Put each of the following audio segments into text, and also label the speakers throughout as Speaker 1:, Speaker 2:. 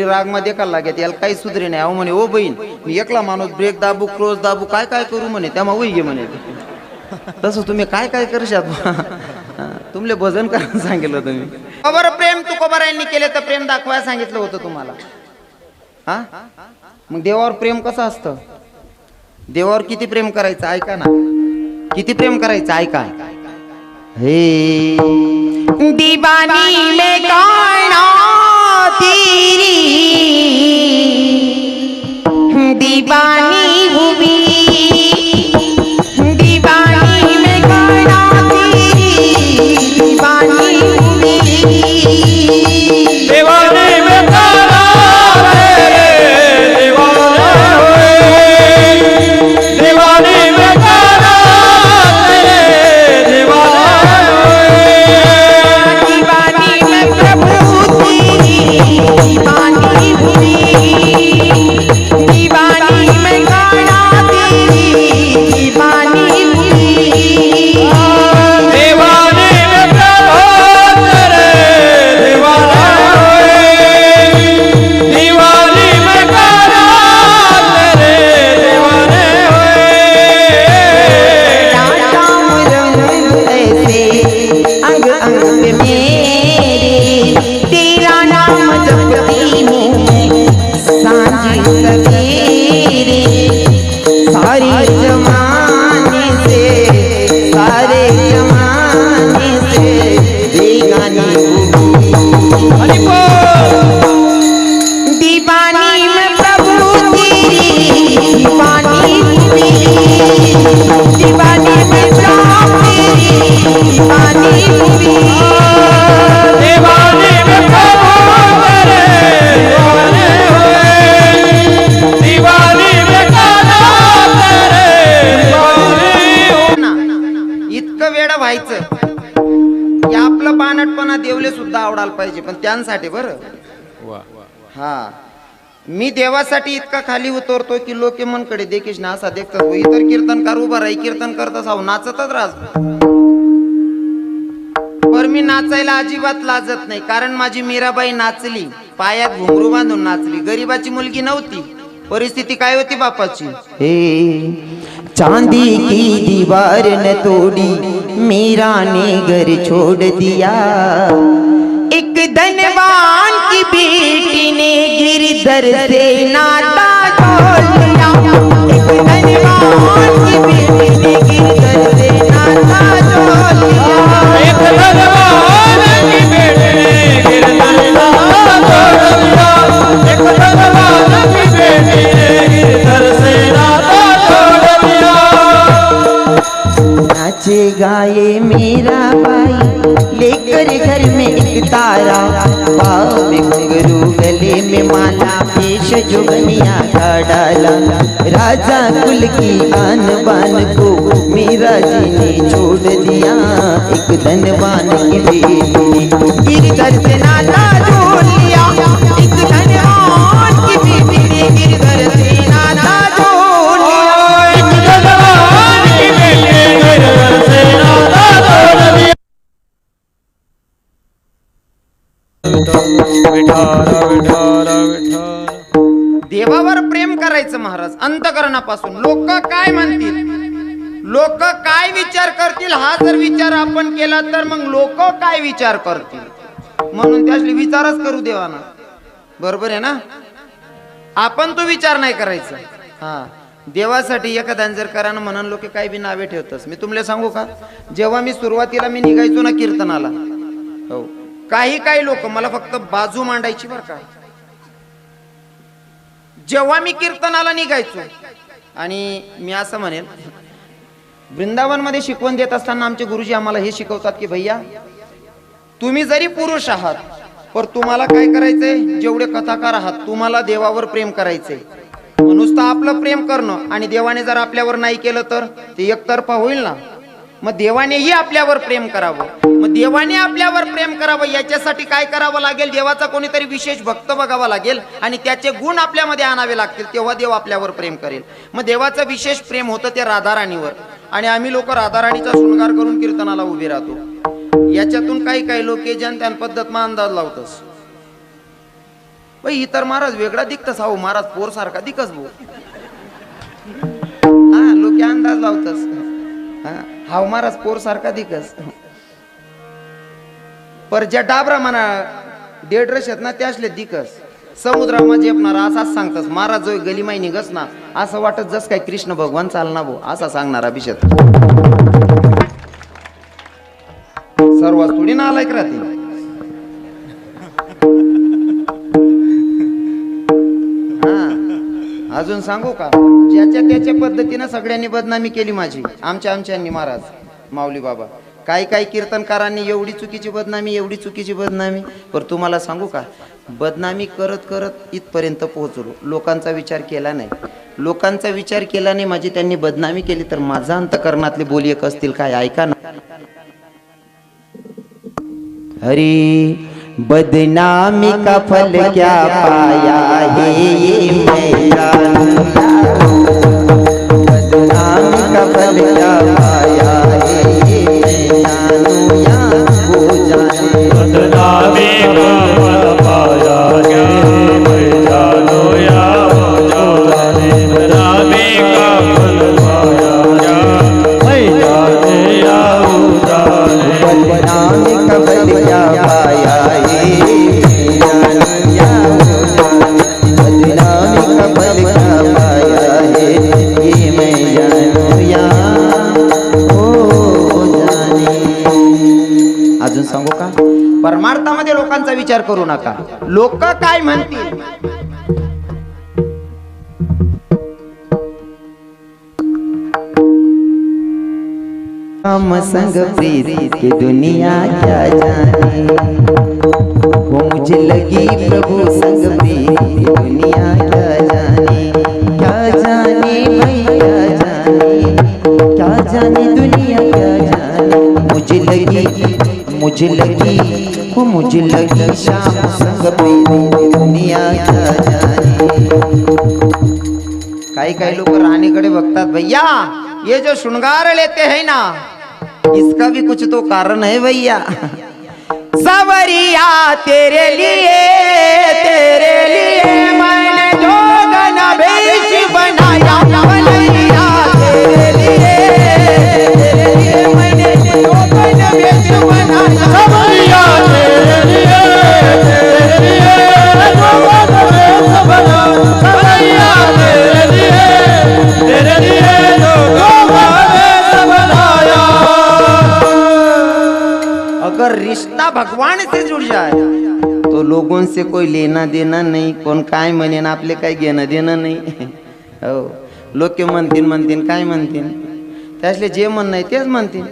Speaker 1: राग मध्ये का लागेल याला काही सुधरे नाही. अहो म्हणे ओ बहीण मी एकला माणूस ब्रेक दाबू क्लोज दाबू काय काय करू म्हणे त्यामा वही घे म्हणे. तसं तुम्ही काय काय करू शकता. तुमले भजन करायला सांगितलं तुम्ही. खबर प्रेम तुकोबारायांनी केले तर प्रेम दाखवायला सांगितलं होतं तुम्हाला. हा मग देवावर प्रेम कसं असतं. देवावर किती प्रेम करायचं ऐका ना. किती प्रेम करायचं ऐका. हे
Speaker 2: दीवानी में गाना तेरी दीवानी हुई दीवानी में गाना तेरी दीवानी हुई
Speaker 3: दीवानी में गाना तेरे दीवाने हुए दीवानी में गाना तेरे दीवाने हुए
Speaker 2: दीवानी में प्रभु तेरी दीवानी हुई दीवानी में गाना तेरी दीवानी हुई
Speaker 3: दीवानी में प्रभु तेरे दीवाने हुए दीवानी में गाना तेरे दीवाने हुए
Speaker 2: शाम रंग ऐसे अंग अंग में मेरे तेरा नाम जपती हूँ सांझ सवेरे सारे जमाने से बेगानी
Speaker 3: हरि
Speaker 2: दीवानी में प्रभु तेरी दीवानी हुई दीवानी में राम तेरी दीवानी हुई
Speaker 3: दीवानी में प्रभु तेरे दीवाने हुए दीवानी में गाना तेरे दीवाने हुए
Speaker 1: ना इतकं वेडं व्हायचं की आपलं बाणटपणा देवले सुद्धा आवडायला पाहिजे. पण त्यांसाठी बरं हा मी देवासाठी इतका खाली उतरतो की लोक मनकडे देखील ना असा देखतात. इतर कीर्तनकार उभा राही कीर्तन करतच आहो नाचतच राहत. पर मी नाचायला अजिबात लाजत नाही. कारण माझी मीराबाई नाचली पायात घुंगरू बांधून नाचली. गरीबाची मुलगी नव्हती. परिस्थिती काय होती बापाची.
Speaker 2: चांदी की दीवार न तोड़ी मीरा ने घर छोड़ दिया एक धनवान की बेटी ने गिरधर से नाता जोड़ लिया एक धनवान की बेटी ने गिरधर से नाता जोड़ लिया
Speaker 3: एक धनवान की बेटी ने गिरधर से नाता जोड़ दिया एक धनवान की बेटी ने गिरधर से नाता जोड़ दिया
Speaker 2: नाचे गाए मीरा बाई लेकर घर में एक तारा पाँव में घुंघरू गले में माला पेश जुगनिया का डाला राजा कुल की आन बान को मीरा जी ने छोड़ दिया एक धनवान की बेटी ने गिरधर से नाता जोड़ लिया एक धनवान की बेटी ने गिरधर से नाता जोड़ लिया
Speaker 3: एक धनवान की बेटी ने गिरधर से नाता जोड़ दिया विठाला विठाला विठाला
Speaker 1: देवावर प्रेम करायचं महाराज अंतकरणापासून. लोक काय म्हणतील लोक काय विचार करतील हा जर विचार आपण केला तर मग लोक काय विचार करतील. म्हणून त्यासले विचारच करू देवाना. बरोबर आहे ना. आपण तो विचार नाही करायचा. हा देवासाठी एखाद्या जर करा ना म्हणून लोक काही बी नावे ठेवतस. मी तुम्हाला सांगू का जेव्हा मी सुरुवातीला मी निघायचो ना कीर्तनाला हो काही लोक मला फक्त बाजू मांडायची बरं का. जेव्हा मी कीर्तनाला निघायचो आणि मी असं म्हणेल वृंदावन मध्ये शिकवण देत असताना आमचे गुरुजी आम्हाला हे शिकवतात की भैया तुम्ही जरी पुरुष आहात पण तुम्हाला काय करायचंय जेवढे कथाकार आहात तुम्हाला देवावर प्रेम करायचंय. नुसतं आपलं प्रेम करणं आणि देवाने जर आपल्यावर नाही केलं तर ते एकतर्फा होईल ना. मग देवानेही आपल्यावर प्रेम करावं. मग देवाने आपल्यावर प्रेम करावं याच्यासाठी काय करावं लागेल. देवाचा कोणीतरी विशेष भक्त बघावा लागेल आणि त्याचे गुण आपल्यामध्ये आणावे लागतील तेव्हा देव आपल्यावर प्रेम करेल. मग देवाचं विशेष प्रेम होतं ते राधाराणीवर आणि आम्ही लोक राधाराणीचा शृंगार करून कीर्तनाला उभे राहतो. याच्यातून काही लोक ज्ञान पद्धत मा अंदाज लावतस इतर महाराज वेगळा दिखतस, हो महाराज पोर सारखा दिकस भाऊ. हा लोक अंदाज लावतस, हा महाराज पोर सारखा दिकस. पर ज्या डाबरा म्हणा 1.5 रश आहेत ना त्यासले दिकस. समुद्रामा झेपणारा असाच सांगतस. महाराज जो गली माई निघस ना असं वाटत जस काय कृष्ण भगवान चालना भाऊ असा सांगणारा अभिषेक. सर्व थोडी ना आलाय राहते. अजून सांगू का, ज्याच्या त्याच्या पद्धतीनं सगळ्यांनी बदनामी केली माझी. आमच्यांनी महाराज माऊली बाबा काही कीर्तनकारांनी एवढी चुकीची बदनामी. पर तुम्हाला सांगू का, बदनामी करत करत इथपर्यंत पोहोचलो. लोकांचा विचार केला नाही. माझी त्यांनी बदनामी केली तर माझा अंतकरणातले बोली एक असतील काय, ऐका ना.
Speaker 2: हरी बदनामी का फल क्या पाया है ये मैं जानूंगा. बदनामी का फल क्या पाया है ये मैं जानूं या वो जाने.
Speaker 3: बदनामी का फल पाया है मैं जानूं या वो जाने. बदनामी का फल पाया है मैं जानूं या वो जाने.
Speaker 2: बदनामी का फल क्या पाया है मैं जानूं या वो जाने. बदनामी का फल क्या पाया है ये मैं जानूं या वो जाने.
Speaker 1: अजून सांगू का, परमार्थामध्ये लोकांचा विचार करू नका. लोक काय म्हणतील
Speaker 2: हम संग प्रीत की दुनिया क्या जाने. वो मुझे लगी प्रभु संग प्रीत की दुनिया क्या जाने. भाई क्या जाने दुनिया क्या जाने. मुझे लगी शाम संग प्रीत की दुनिया क्या जाने.
Speaker 1: काही लोक राणीकडे बघतात, भैया ये जो श्रृंगार लेते हैं ना इसका भी कुछ तो कारण है भैया. सवरिया तेरे लिए मैंने जोगन भेष बनाया. सवरिया तेरे लिए मैंने जोगन भेष बनाया.
Speaker 3: सवरिया तेरे लिए जोगन भेष बनाया. सवरिया तेरे लिए जोगन भेष बनाया.
Speaker 1: अगर रिश्ता भगवान से जुड़ जाए तो लोगों से कोई लेना देना नहीं. कोण काय म्हणेन आपले काही घेणं देणं नाही. हो लोक म्हणतील काय म्हणतील, त्यासले जे म्हणणं आहे तेच म्हणतील.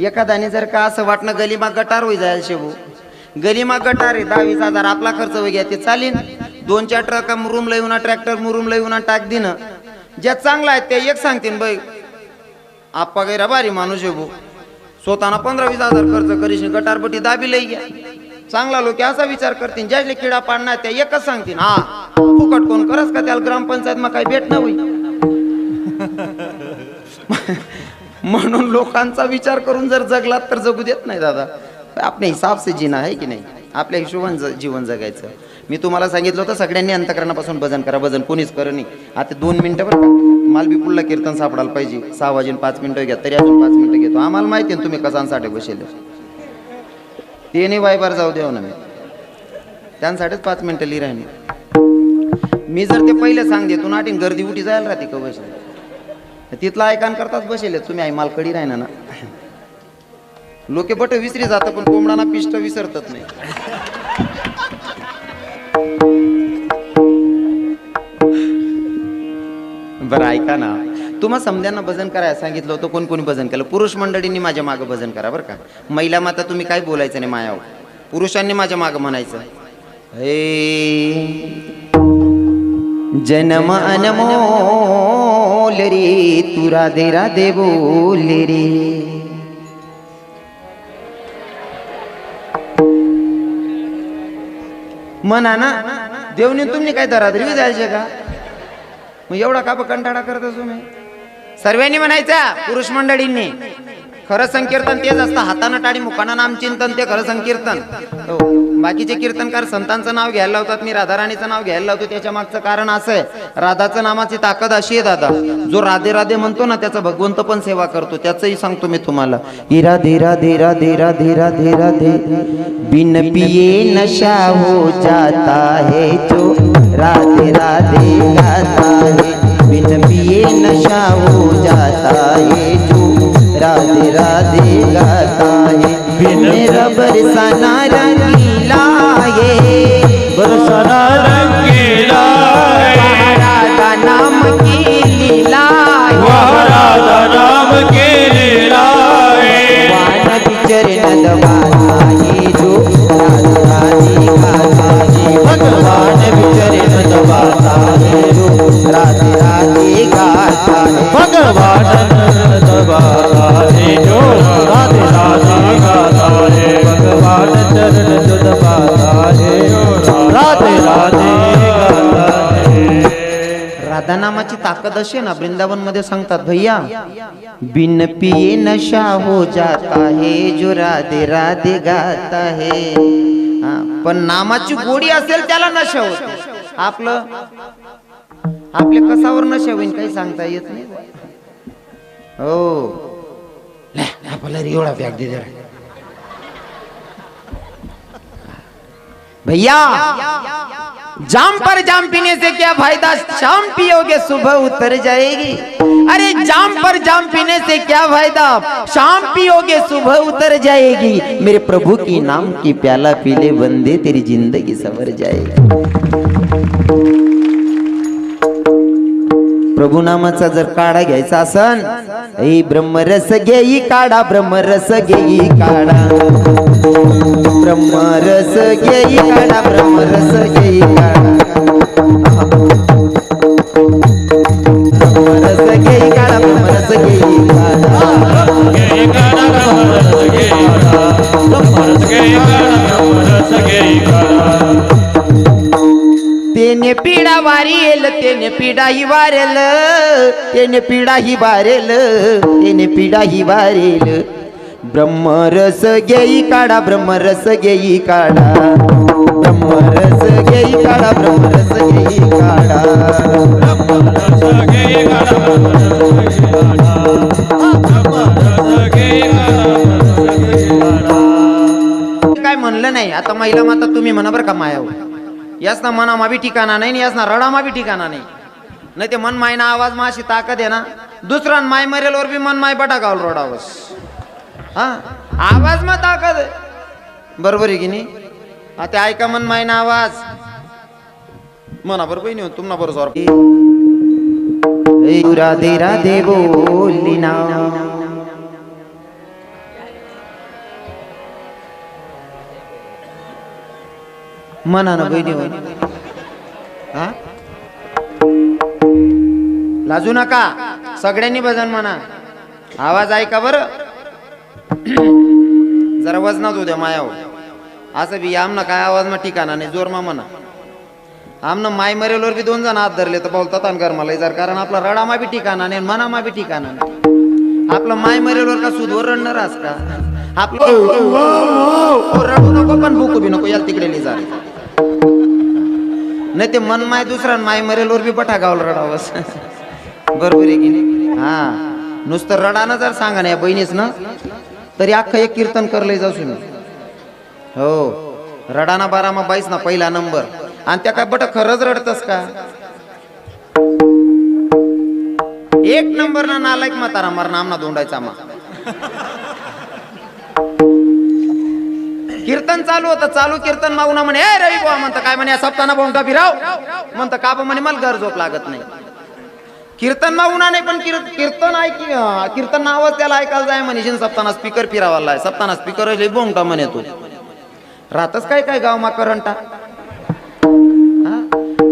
Speaker 1: एखाद्याने जर का असं वाटणं गलीमा गटार होई जायला शेबू, गलीमा गटार आहे 10-20 आपला खर्च वगैरे ते चालीन. 2-4 ट्रक मुरुम येऊन ट्रॅक्टर मुरुम येऊन टाक दिनं. ज्या चांगला आहे ते एक सांगतील, बाई आपा गैरा भारी माणूस शेबू स्वतःना 15-20 खर्च करीशी गटारपट्टी दाबी लई घ्या. चांगला लोक असा विचार करतील, ज्याचे किडा पाडणार त्या एकच सांगतील, हा फुकट कोण करस का त्याला ग्रामपंचायत मग काही भेट ना होईल. म्हणून लोकांचा विचार करून जर जगलात तर जगू देत नाही दादा. आपल्या हिसाब से जीना आहे की नाही, आपल्या हिशोबाने जीवन जगायचं. मी तुम्हाला सांगितलं होतं सगळ्यांनी अंतकरणापासून भजन करा. भजन कोणीच कर नाही. आता 2 मिनिटं बरं का, मालबी पुढला कीर्तन सापडायला पाहिजे. 6 वाजून 5 मिनिटं घ्या, तरी अजून 5 मिनिटं घेतो. आम्हाला माहिती आहे तुम्ही कसांसाठी बसेल, ते नाही वायबार जाऊ द्याव ना. मी त्यांसाठीच 5 मिनिटं लिहि राहिली. मी जर ते पहिले सांग देतो ना गर्दी उठी जायला राहते का बसेल, तिथला ऐकान करताच बसेल तुम्ही. आई मालकडी राहिना ना. लोके बट विसरी जातं पण कोंबडाना पिष्ट विसरतात नाही. बरं ऐका ना, तुम्हा समध्यांना भजन करायला सांगितलं होतं. कोणी भजन केलं? पुरुष मंडळींनी माझ्या मागं भजन करा बरं का. महिला माता तुम्ही काय बोलायचं नाही मायावर. पुरुषांनी माझ्या मागं म्हणायचं, हे
Speaker 2: जन्म अनमोल रे तू राधे राधे बोल रे.
Speaker 1: म्हणा ना देवनी तुम्ही काय दरादरी जायचे का? मग एवढा का कंटाळा करता तुम्ही? सर्वांनी म्हणायचा पुरुष मंडळींनी. खरं संकीर्तन तेच असतं. हातानं टाळी मुखानं नाम चिंतन ते खरं संकीर्तन. हो बाकीचे कीर्तनकार संतांचं नाव घ्यायला लावतात, मी राधाराणीचं नाव घ्यायला लावतो. त्याच्या मागचं कारण असं आहे, राधाचं नामाची ताकद अशी आहे दादा, जो राधे राधे म्हणतो ना त्याचा भगवंत पण सेवा करतो. त्याचंही सांगतो मी तुम्हाला. राधे राधे राधे राधे राधे राधे, बिन पिए नशा हो जाता है जो राधे राधे गाता है, बिन पिए नशा हो जाता है जो राधे राधे गाता है. मेरा बरसाना रंगीला है,
Speaker 3: बरसाना रंगीला है,
Speaker 1: राधा नाम की लीला
Speaker 3: वह राधा नाम की लीला है.
Speaker 1: वान बिचरण दबाता है जो राधे राधे गाता है, भगवान बिचरण दबाता है जो राधे राधे गाता है.
Speaker 3: भगवान दबाता है जो राधे राधे गाता है, भगवान चरण जो दबाता है राधे राधे गाता है.
Speaker 1: राधा नामाची ताकद अशी ना, वृंदावन मध्ये सांगतात भैया, बिन पिए नशा हो जाता है जो राधे राधे गाता है. पण नामाची गोडी असेल त्याला नशा होते. आपल्या कसावर नशा होईल काही सांगता येत नाही. हो आपल्याला एवढा बॅग दे जरा भैया. जाम पर जाम पीने से क्या फायदा, शाम पियोगे सुबह उतर जाएगी. अरे जाम पर जाम पीने से क्या फायदा, शाम पियोगे सुबह उतर जाएगी. मेरे प्रभु की नाम की प्याला पी ले बंदे, तेरी जिंदगी संवर जाएगी. प्रभु नामाचा जर काढा घ्यायचा असन, ए ब्रह्मरस घेई काढा, ब्रह्मरस घेई काढा, ब्रह्मरस घेई काढा, ब्रह्मरस घेई काढा, ब्रह्मरस घेई काढा, ब्रह्मरस घेई काढा. तेने पीडा वारेल, तेने पीडा ही वारेल, तेने पीडा ही वारेल, तेने पीडा ही वारेल. ब्रह्मरस घेई काढा, ब्रह्मरस घेई काढा, ब्रह्मरस घेई काढा, ब्रह्मरस घेई काढा. काय म्हणलं नाही. आता महिला माता तुम्ही म्हणा बरं का, मायाव याच ना मना माबी ठिकाणा नाही, याच ना रडा माबी ठिकाणा नाही. नाही ते मन मायना आवाज माशी ताकद आहे ना, दुसरा माय मरेलवर बी मन माय बटा गावल रडावस. हा आवाज मा ताकद आहे, बरोबर आहे की नाही. आता ऐका मन मायना आवाज मना बरोबर नाही तुम्हाला बरोबर. राधे राधे बोली ना, म्हणा ना बहिणी हो. लाजू नका, सगळ्यांनी भजन म्हणा. आवाज ऐका बर, जरा वजनात उद्या मायाव. असं बी आमना काय आवाज मा ठिकाणा नाही, जोर मा म्हणा. आमनं माय मरेलवर बी 2 जण हात धरले तर बोलतात आणि गरमाला जर, कारण आपला रडा मा बी ठिकाणा नाही, मना मा बी ठिकाणा नाही. आपलं माय मरेलवर का सुधवर रडणार आस का आपलं. रडू नको पण भूकू बी नको, याला तिकडे लिजा. नाही ते मन माय दुसरा माय मरेलवर बी बटा गावल रडावस. बरोबर आहे की नाही. हा नुसतं रडानं जर सांगा ना या बहिणीच ना, तरी अख्खं एक कीर्तन करलंय जाऊ तुम्ही. हो रडाना 12 मा 22 ना पहिला नंबर. आणि त्या काय बट खरंच रडतस का. 1 नंबर ना नालायक म्हातारा मर नामना दोंडायचा मा. कीर्तन चालू होतं, चालू कीर्तन मागून म्हणे ए रवी बुवा म्हणतं काय म्हणे सप्ताना बोंटा फिराव म्हणतं का म्हणे मला घर झोप लागत नाही. कीर्तन मागून नाही पण कीर्तन ऐक कीर्तन आवाज त्याला ऐकायला जाय म्हणे सप्ताना स्पीकर फिरावाला आहे. सप्ताना स्पीकर बोंटा म्हणे तू राहतच काय काय गाव मा करंटा.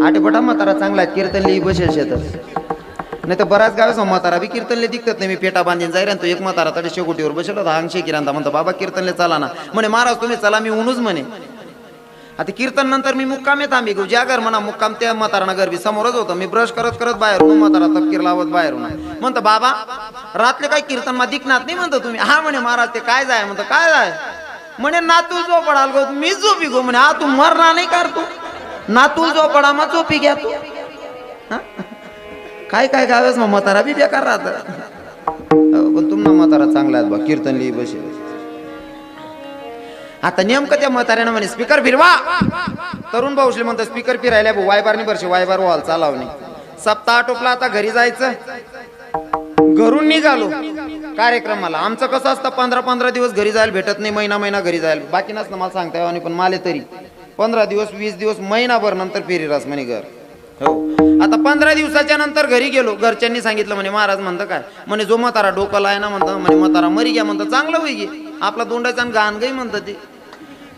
Speaker 1: आठे बटा म्हातारा चांगला कीर्तन लिही बसेल शेतात. नाही तर बऱ्याच गाव म्हातारा बी कीर्तनले दिखत नाही. मी पेटा बांधीन जाईल तो एक म्हातारा तडे शेकोटीवर बसेल होता अंगशे किरांता म्हणतो बाबा कीर्तनले चला ना म्हणे महाराज तुम्ही चला मी उनूच म्हणे. आता कीर्तन नंतर मी मुक्कामे थांबी गो ज्या घर म्हणा मुक्काम त्या म्हातारा घर बी समोरच होतं. मी ब्रश करत करत बाहेरून म्हातारा तपकीर लावत बाहेरून म्हणतो बाबा रात्री काही कीर्तन मा दिखणार नाही म्हणतो तुम्ही. हा म्हणे महाराज ते काय जाय म्हणतो काय जाय म्हणे नातू झोपडाल गो मी झोपी गो म्हणे तू मरणार नाही कर तू नातू झोपडा मग झोपी घ्या तू हा? काय काय गावेस मग म्हातारा बी बेकार राहत पण तुम्हाला म्हातारा चांगला आहे बा कीर्तन लिही बसे आता नेमकं त्या म्हाताऱ्यानं म्हणे स्पीकर फिरवा तरुण भाऊशले म्हणतो स्पीकर फिरायला वायबार नाही बरशी वायबार व्हाल चालावणे सप्ताह आटोपला आता घरी जायचं घरून निघालो कार्यक्रमाला आमचं कसं असतं 15-15 दिवस घरी जायला भेटत नाही महिना घरी जायला बाकी नसतं मला सांगता येऊ पण माले तरी 15 दिवस 20 दिवस महिनाभर नंतर फेरी रास म्हणे घर हो आता 15 दिवसाच्या नंतर घरी गेलो घरच्यांनी सांगितलं म्हणे महाराज म्हणतं काय म्हणे जो म्हातारा डोकं आहे ना म्हणतं म्हणे म्हातारा मरी घ्या म्हणतं चांगलं होई गे आपला दोंडाचा गाण गाई म्हणतं ते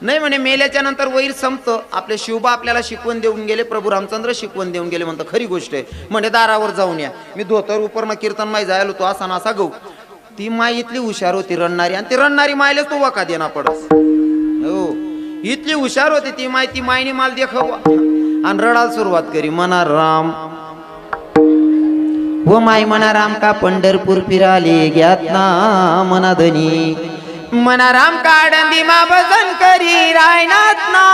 Speaker 1: नाही म्हणे मेल्याच्या नंतर वैर संपतं आपले शिवबा आपल्याला शिकवण देऊन गेले प्रभू रामचंद्र शिकवण देऊन गेले म्हणतं खरी गोष्ट आहे म्हणे दारावर जाऊन या मी धोतर उपरनं कीर्तन माई जायला होतो असा नासा गहू ती माई इथली हुशार होती रडणारी आणि ती रडणारी मायलेच तो वका देना पडस हो इथली हुशार होती ती मायनी माल देखव आणि रडायला सुरुवात करी मना राम
Speaker 2: व माय म्हणा राम का पंढरपूर फिराले ग्यात ना मना धनी
Speaker 1: मना राम काडंदी मा भजन करी रायनाथ ना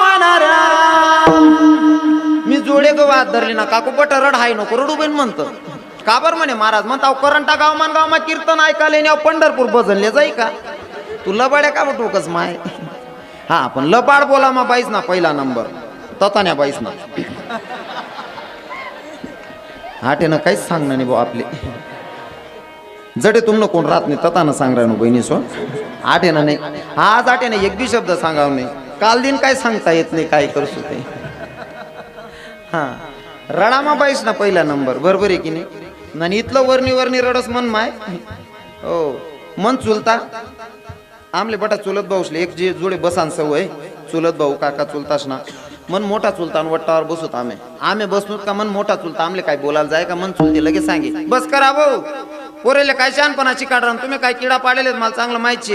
Speaker 1: मना राम मी जोडे गो वाद धरली ना काकू पट रड हाय नको रडू बेन म्हणतं का बर म्हणे महाराज म्हणता करंटा गाव मानगाव कीर्तन ऐकायला नेव पंढरपूर भजनले जाई का तू लबाड्या का टोकस माय हा पण लबाड बोला मा बाईस ना पहिला नंबर ततान्या बाईस ना हाटे ना काहीच सांगणार नाही भाऊ आपले जडे तुमनं कोण राहत नाही तताना सांग राहिनो बहिणी सो आठे ना नाही आज आठे ना एक बी शब्द सांगाव नाही काल दिन काय सांगता येत नाही काय करू ते हा रडामा बाईस ना पहिला नंबर बरोबर आहे की नाही आणि इथलं वरणी रडस मन माय हो मन चुलता आमले बटा चुलत भाऊसले एक जे जोडे बसान सवय चुलत भाऊ काका चुलतास ना मन मोठा चुलता आणि वट्टावर बसत आम्ही बसतो का मन मोठा चुलता आमले काय बोलायला जाय का मन चुलते लगेच सांगे बस करा भाऊ पोरेले काय शहाणपणाची काढा तुम्ही काय किडा पाडेले मला चांगलं माहिती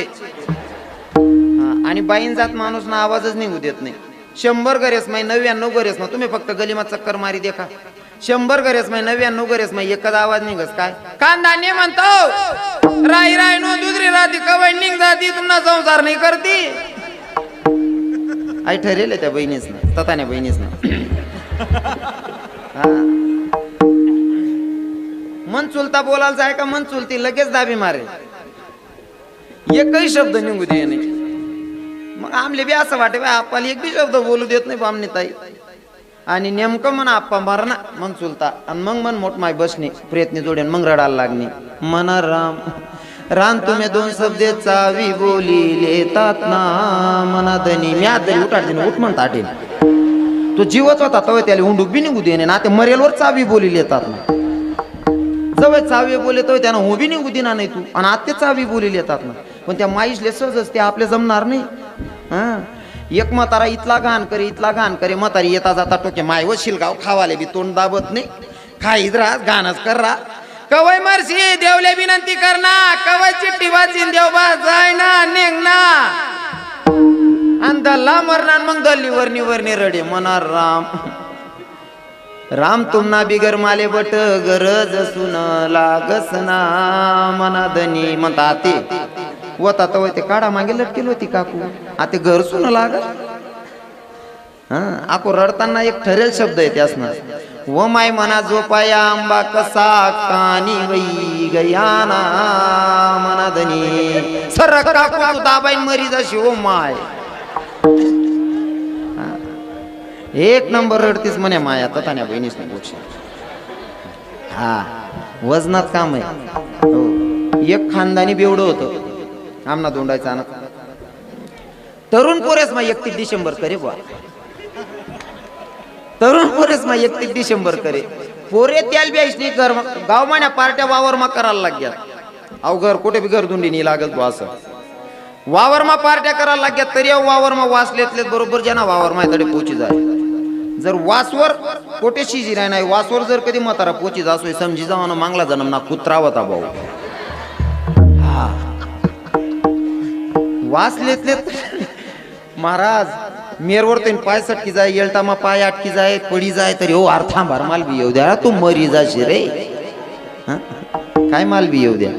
Speaker 1: आणि बाईन जात माणूस ना आवाजच निघू देत नाही 100 गरेस माई 99 गरेस ना तुम्ही फक्त गलीमा चक्कर मारी देखा 100 गरेस माई 99 गरेस माई एकच आवाज निघस काय कांदाने म्हणतो राई नो दुसरी राती कवय निघ जाती तुम्हाला संसार नाही करती आई ठरेल त्या बहिणीच ना तताने बहिणीच ना मन चुलता बोलायला जाय का मन चुलती लगेच दाबी मारे एकही शब्द निघू दे नाही मग आमले बी असं वाटे आपल्याला एक बी शब्द बोलू देत नाही बामणी ताई आणि नेमकं मन आप्पा मारणा मन चुलता आणि मग मन मोठ माय बसणे प्रयत्न जोडेन मग रडायला लागणे मना राम रान तुम्ही 2 शब्द चावी बोली लेतात ना मना धनी मी आता उठाडते उठ म्हणता आठे तो जीवच होता तव त्याला हुंडूक बी निघू दे ना ते मरेलवर चावी बोली लेतात ना जवळ चावी बोले तो त्यानं हो बी निघू देणार नाही तू आणि आता चावी बोली येतात ना पण त्या माईसले सहजच ते आपले जमणार नाही हा एक म्हातारा इथला घाण करे म्हातारी येता जाता टोके माय व शिलगाव खावाले बी तोंड दाबत नाही खाईत राहा घाणच कर रा कवय मरशी देवले विनंती करना कवय चिट्टी वाचिन देव बा जाय ना नेंग ना अंधला मरणार मग दल्ली वरणी रडे मनार राम तुमना बिगर माले बट गरज सुन लागस ना मना धनी म्हणता ते वता तव ते काढा मागे लटकेल होती काकू आता घर सुन लाग हा आको रडताना एक ठरेल शब्द आहे त्यास ना व माय मना झोपाया आंबा कसा कानी वई गयाना मना धनी सर काकू तू दाबाईन मरी जशी ओ माय एक नंबर रडतीस म्हणे माया ततान्या बहिणीस ना गोष्ट हा वजनात काम आहे हो एक खानदानी बेवडं होतं आमना दोंडायचा ना तरुण पोरेस मा 31 डिसेंबर करे बुवा तरुण पोरेस मा 31 डिसेंबर करे पोरे त्याल बी ऐसनी घर गाव मान्या पार्ट्या वावर मा करायला लाग्या अव घर कुठे बी घरधुंडी नाही लागल बुवा असं वावर मा पार्ट्या करायला लाग्या तरी वावर मा वाचलेतले बरोबर ज्यांना वावर मा तडे पोची जाय जर वासवर कोटे शिजी राय नाही वासवर जर कधी म्हातारा पोची जासोय समजी जावा ना मांगला जन्म ना कुत्रा होता भाऊ वाचलेतले महाराज मेरवर तो पाय सटकी जाय येळतामा पाय अटकी जाय पडी जाय तरी हो अर्था भर माल बी येऊ द्या तू मरी जाशी रे काय माल बी येऊ द्या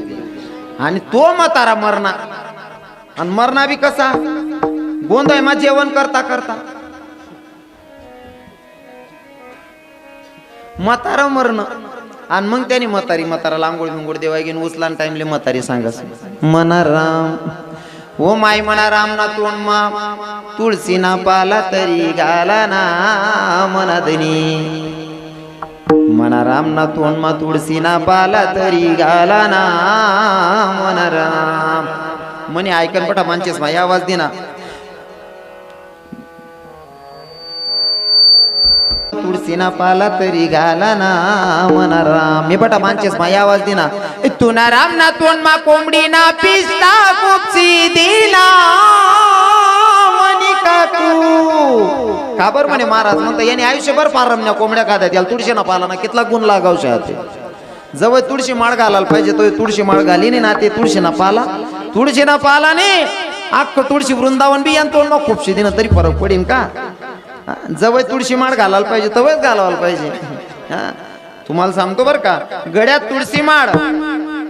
Speaker 1: आणि तो म्हातारा मरणार आणि मरणा बी कसा गोंधळ मा जेवण करता करता म्हातारा मरण आणि मग त्याने म्हाताराला आंघोळ बिंगोळ देवाय घेऊन उचला टाइमले म्हातारी सांगस म्हणा राम ओ माय म्हणा राम ना तोंड मा तुळशी ना पाला तरी गाला ना मनादनी म्हणा राम ना तोंड मा तुळशी ना पाला तरी गाला ना म्हणा राम म्हणे ऐकन पटा मानचेस मा आवाज दे ना तुळशी ना पाला तरी गाला ना म्हणा राम मी बटा मानचेस मा आवाज दे ना तू ना राम ना तोंड मा कोंबडी ना पिस्ता कुपसी दिला म्हणी काकू का बर म्हणे महाराज म्हणतो याने आयुष्यभर पारमण्या कोंबड्या खात्यात याला तुळशी ना पाला ना कितला गुण लागाव शाते जवळ तुळशी माळ घालायला पाहिजे तो तुळशी माळ घाली नाही ना ते तुळशी ना पाला नाही अख्खं तुळशी वृंदावन बी यांना तोंड खूपशी दिन तरी फरक पडेल का जवळ तुळशी माळ घालायला पाहिजे तवच घालायला पाहिजे तुम्हाला सांगतो बर का गड्यात तुळशी माळ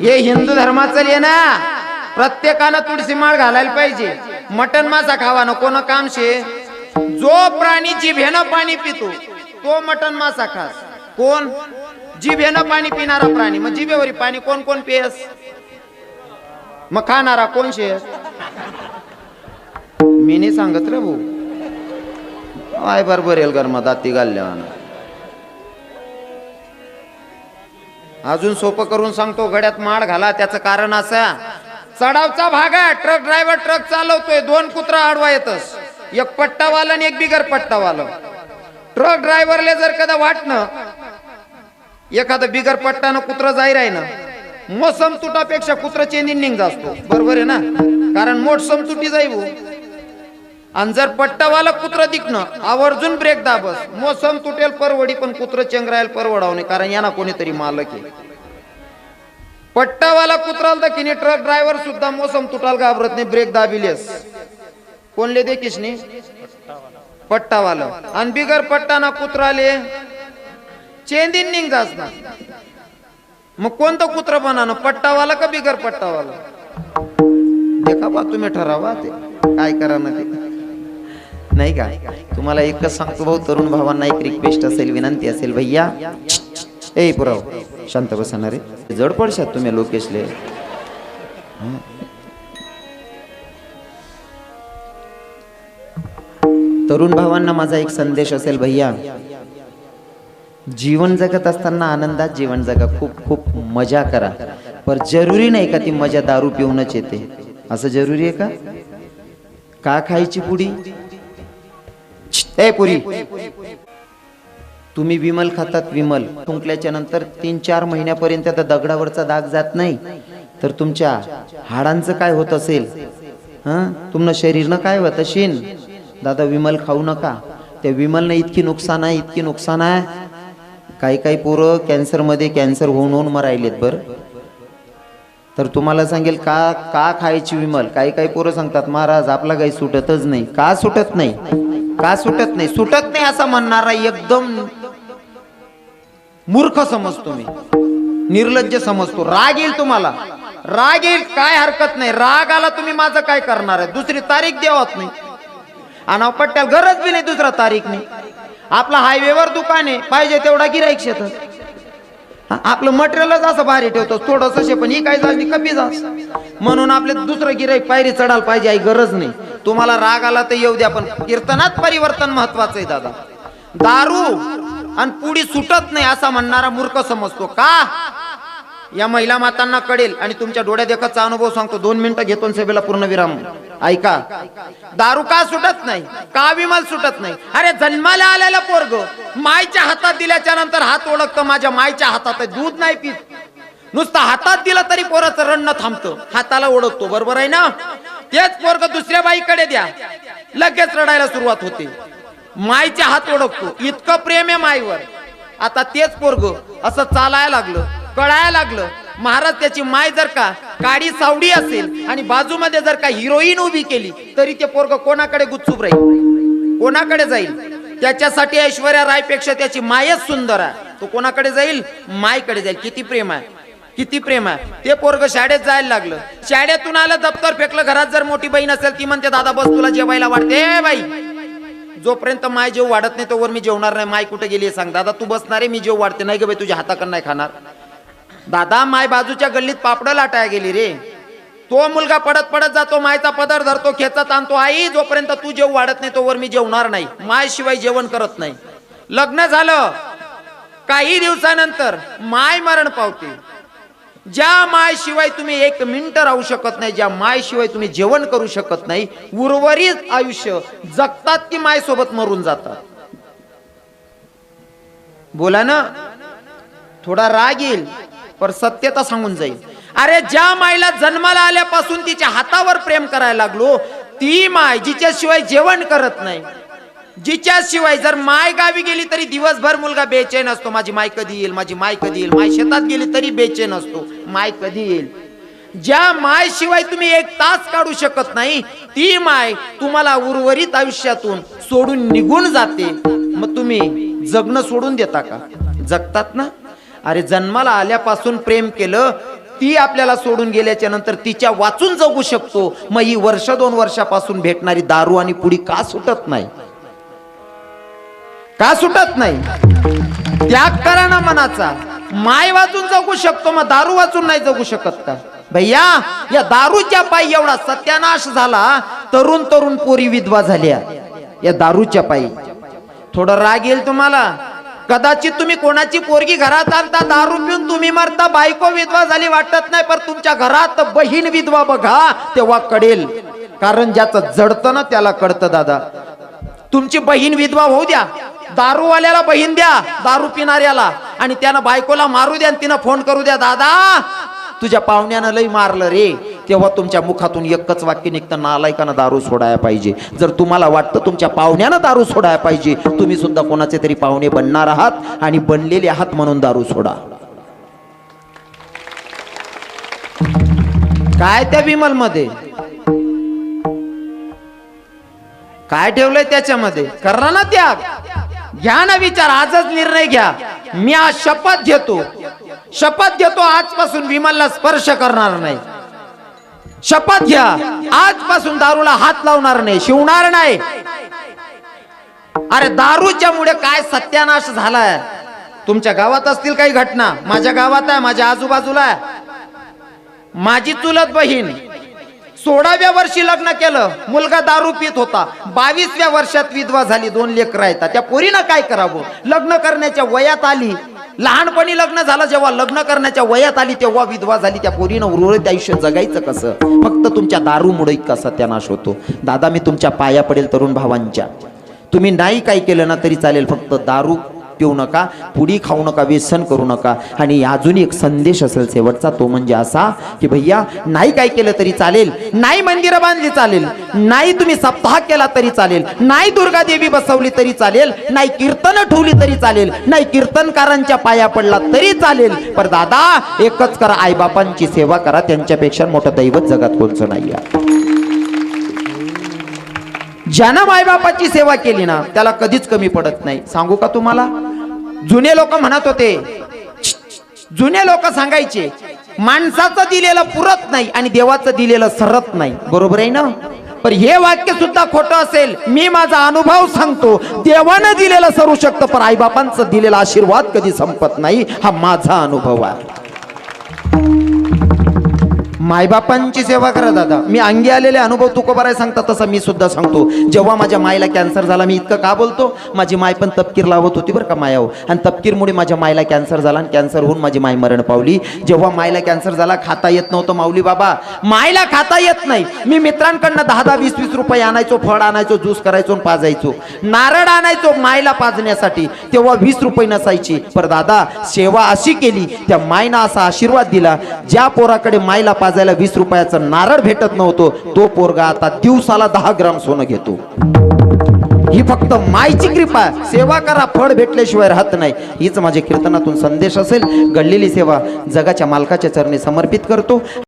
Speaker 1: हे हिंदू धर्माचं आहे ना प्रत्येकानं तुळशी माळ घालायला पाहिजे मटन मासा खावा ना कोण काम शे जो प्राणी जिभेनं पाणी पितो तो मटन मासा खास कोण जिभेनं पाणी पिणारा प्राणी मग जिभेवरी पाणी कोण कोण पेस मग खाणारा कोण शे मी नाही सांगत रे भाऊ आय बरोबर येईल गरमा दाती घालल्यावाना अजून सोपं करून सांगतो गड्यात माळ घाला त्याचं कारण असं चढावचा भाग आहे ट्रक ड्रायव्हर ट्रक चालवतोय दोन कुत्रा आडवा येतस एक पट्टावाला आणि एक बिगर पट्टावाला ट्रक ड्रायव्हरले जर कदा वाटणं एखादं बिगर पट्टानं कुत्र जाई राही ना मोसम तुटापेक्षा कुत्र चेंदिन असतो बरोबर आहे ना कारण मोठ समतुटी जाईव आणि जर पट्टावाला कुत्र दिखणं आवर्जून ब्रेक दाबस मोसम तुटेल परवडी पण कुत्र चेंगरायल परवडाव नाही कारण यांना कोणीतरी मालक आहे पट्टावाला कुत्राल तर किनी ट्रक ड्रायव्हर सुद्धा मोसम तुटाल घाबरत नाही ब्रेक दाबिलेस कोणले देखीस नाही पट्टावाला आणि बिगर पट्टाना कुत्राले चेंदिन निघ जास ना मग कोणतं कुत्र बनाना पट्टावाला का बिगर पट्टावाला देखा बा तुम्ही ठरावा ते काय करा ना ते नाही का तुम्हाला एकच सांगतो भाऊ तरुण भावांना एक रिक्वेस्ट असेल विनंती असेल भैया ए पुराव शांत बसणार रे जड पडशात तुम्ही लोकेशले तरुण भावांना माझा एक संदेश असेल भैया जीवन जगत असताना आनंदात जीवन जगा खूप खूप मजा करा पर जरुरी नाही का ती मजा दारू पिऊनच येते असं जरुरी आहे का खायची पुडी ए पुरी तुम्ही विमल खातात विमल फुंकल्याच्या नंतर 3-4 महिन्यापर्यंत त्या दगडावरचा दाग जात नाही तर तुमच्या हाडांचं काय होत असेल तुमनं शरीरनं काय होत असेल दादा विमल खाऊ नका त्या विमलनं इतकी नुकसान आहे काही पोरं कॅन्सर होऊन मरायलेत बर तर तुम्हाला सांगेल का खायची विमल काही पोरं सांगतात महाराज आपला काही सुटतच नाही का सुटत नाही असं म्हणणारा एकदम मूर्ख समजतो मी निर्लज्ज समजतो राग येईल तुम्हाला राग येईल काय हरकत नाही राग आला तुम्ही माझं काय करणार आहे दुसरी तारीख देवत नाही आणि पट्ट्याला गरज बी नाही दुसरा तारीख नाही आपला हायवेवर दुकान आहे पाहिजे तेवढा गिराईक शेत आपलं मटेरियलच असं भारी ठेवतो थोडंसं शे पण ही काय झाली कमी जास म्हणून आपले दुसरं गिराईक पायरी चढायला पाहिजे गरज नाही तुम्हाला राग आला तर येऊ द्या पण कीर्तनात परिवर्तन महत्वाचं आहे दादा दारू आणि पुढी सुटत नाही असा म्हणणारा मूर्ख समजतो का या महिला मातांना कळेल आणि तुमच्या डोळ्या देखतचा अनुभव सांगतो 2 मिनिटं घेतो सभेला पूर्ण विराम ऐका दारू का सुटत नाही का विमल सुटत नाही अरे जन्माला आलेला पोरग मायच्या हातात दिल्याच्या नंतर हात ओळखतं माझ्या मायच्या हातात आहे दूध नाही पीत नुसतं हातात दिलं तरी पोराचं रडणं थांबतं हाताला ओळखतो बरोबर आहे ना तेच पोरग दुसऱ्या बाईकडे द्या लगेच रडायला सुरुवात होते मायच्या हात ओळखतो इतकं प्रेम आहे माईवर आता तेच पोरग असं चालायला लागलं कळायला लागलं महाराज त्याची माय जर का काडी सावडी असेल आणि बाजूमध्ये जर का हिरोईन उभी केली तरी ते पोरग कोणाकडे गुपचूप राहील कोणाकडे जाईल त्याच्यासाठी ऐश्वर्या राय पेक्षा त्याची मायच सुंदर आहे तो कोणाकडे जाईल मायकडे जाईल किती प्रेम आहे किती प्रेम आहे. ते पोरग शाळेत जायला लागलं, शाळेतून आलं दप्तर फेकलं, घरात जर मोठी बहीण असेल ती म्हणते दादा बस तुला जेवायला वाढते. बाई जोपर्यंत माय जेव वाढत नाही तोवर मी जेवणार नाही. माय कुठे गेली सांग. दादा तू बसणार आहे, मी जेव वाढते. नाही ग बाई तुझ्या हाताकडं नाही खाणार. दादा माय बाजूच्या गल्लीत पापड लाटाया गेली रे. तो मुलगा पडत पडत जातो, मायचा पदर धरतो, खेचत आणतो. आई जोपर्यंत तू जेव वाढत नाही तोवर मी जेवणार नाही. माय शिवाय जेवण करत नाही. लग्न झालं, काही दिवसानंतर माय मरण पावते. ज्या माय शिवाय तुम्ही एक मिनिट राहू शकत नाही, ज्या माय शिवाय तुम्ही जेवण करू शकत नाही, उर्वरित आयुष्य जगतात की माय सोबत मरून जातात. बोला ना, थोडा राग येईल पर सत्यता सांगून जाईल. अरे ज्या मायला जन्माला आल्यापासून तिच्या हातावर प्रेम करायला लागलो, ती माय जिच्याशिवाय जेवण करत नाही, जिच्याशिवाय जर माय गावी गेली तरी दिवसभर मुलगा बेचैन असतो. माझी माय कधी येईल, माझी माय कधी येईल. माय शेतात गेली तरी बेचैन असतो, माय कधी येईल. ज्या माय शिवाय तुम्ही एक तास काढू शकत नाही, ती माय तुम्हाला उर्वरित आयुष्यातून सोडून निघून जाते. मग तुम्ही जगणं सोडून देता का? जगतात ना. अरे जन्माला आल्यापासून प्रेम केलं, ती आपल्याला सोडून गेल्याच्या नंतर तिच्या वाचून जगू शकतो. मग ही वर्ष 2 वर्षापासून भेटणारी दारू आणि पुडी का सुटत नाही? का सुटत नाही? त्याग करा ना मनाचा. माय वाचून जगू शकतो, मग दारू वाचून नाही जगू शकत का? भैया या दारूच्या पायी एवढा सत्यानाश झाला. तरुण तरुण पोरी विधवा झाल्या या दारूच्या पायी. थोडं राग येईल तुम्हाला. कदाचित तुम्ही कोणाची पोरगी घरात आणता, दारू पिऊन तुम्ही मरता, बायको विधवा झाली वाटत नाही, पण तुमच्या घरात बहीण विधवा बघा तेव्हा कळेल. कारण ज्याचं जडतं ना त्याला कळतं. दादा तुमची बहीण विधवा होऊ द्या, दारूवाल्याला बहीण द्या, दारू पिणाऱ्याला, आणि त्यानं बायकोला मारू द्या, आणि तिनं फोन करू द्या, दादा तुझ्या पाहुण्यानं लई मारलं रे. तेव्हा तुमच्या मुखातून एकच वाक्य निघतं, नालायकानं दारू सोडायला पाहिजे. जर तुम्हाला वाटतं तुमच्या पाहुण्यानं दारू सोडायला पाहिजे, तुम्ही सुद्धा कोणाचे तरी पाहुणे बनणार आहात आणि बनलेले आहात म्हणून दारू सोडा. काय त्या विमल मध्ये काय ठेवलंय त्याच्यामध्ये? करा ना त्याग, घ्या ना विचार. आजच निर्णय घ्या. मी आज शपथ घेतो, शपथ घेतो आजपासून विमलला स्पर्श करणार नाही. शपथ घ्या, आजपासून दारूला हात लावणार नाही, शिवणार नाही. अरे दारूच्या मुळे काय सत्यानाश झालाय. तुमच्या गावात असतील काही घटना, माझ्या गावात आहे, माझ्या आजूबाजूला आहे. माझी चुलत बहीण 16व्या वर्षी लग्न केलं, मुलगा दारू पित होता. 22व्या वर्षात विधवा झाली, 2 लेकरं आहेत. त्या पोरीनं काय करावं? लग्न करण्याच्या वयात आली, लहानपणी लग्न झालं, जेव्हा लग्न करण्याच्या वयात आली तेव्हा विधवा झाली. त्या पोरीनं उर्वरित आयुष्य जगायचं कसं? फक्त तुमच्या दारूमुळे इतका सत्यानाश होतो. दादा मी तुमच्या पाया पडेल तरुण भावांच्या. तुम्ही नाही काय केलं ना तरी चालेल, फक्त दारू पिऊ नका, पुडी खाऊ नका, व्यसन करू नका. आणि अजून एक संदेश असेल शेवटचा, तो म्हणजे असा की भैया नाही काय केलं तरी चालेल, नाही मंदिरं बांधली चालेल, नाही तुम्ही सप्ताह केला तरी चालेल, नाही दुर्गा देवी बसवली तरी चालेल, नाही कीर्तन ठेवली तरी चालेल, नाही कीर्तनकारांच्या पाया पडला तरी चालेल, पण दादा एकच करा, आईबापांची सेवा करा. त्यांच्यापेक्षा मोठं दैवत जगात कोणचं नाही आहे. ज्यानं मायबापाची सेवा केली ना त्याला कधीच कमी पडत नाही. सांगू का तुम्हाला, जुने लोक म्हणत होते, जुने लोक सांगायचे माणसाचं दिलेलं पुरत नाही आणि देवाचं दिलेलं सरत नाही. बरोबर आहे ना? पण हे वाक्य सुद्धा खोटं असेल. मी माझा अनुभव सांगतो, देवानं दिलेलं सरू शकतं पण आईबापांचं दिलेला आशीर्वाद कधी संपत नाही. हा माझा अनुभव आहे. मायबापांची सेवा करा दादा. मी अंगी आलेले अनुभव तुकोबाराय सांगतात तसं मी सुद्धा सांगतो. जेव्हा माझ्या मायला कॅन्सर झाला, मी इतकं का बोलतो, माझी माय पण तपकीर लावत होती बरं का मायाव, आणि तपकीरमुळे माझ्या मायला कॅन्सर झाला, आणि कॅन्सर होऊन माझी माय मरण पावली. जेव्हा मायला कॅन्सर झाला, खाता येत नव्हतं माऊली बाबा, मायला खाता येत नाही. मी मित्रांकडनं 10-10, 20-20 रुपये आणायचो, फळ आणायचो, ज्यूस करायचो, पाजायचो, नारळ आणायचो मायला पाजण्यासाठी. तेव्हा 20 रुपये नसायची. पर दादा सेवा अशी केली, त्या मायनं असा आशीर्वाद दिला, ज्या पोराकडे मायला पाजायला 20 रुपयाचं नारळ भेटत नव्हतो, तो पोरगा आता दिवसाला 10 ग्राम सोनं घेतो. ही फक्त मायची कृपा. सेवा करा, फळ भेटल्याशिवाय राहत नाही. हीच माझ्या कीर्तनातून संदेश असेल. घडलेली सेवा जगाच्या मालकाच्या चरणी समर्पित करतो.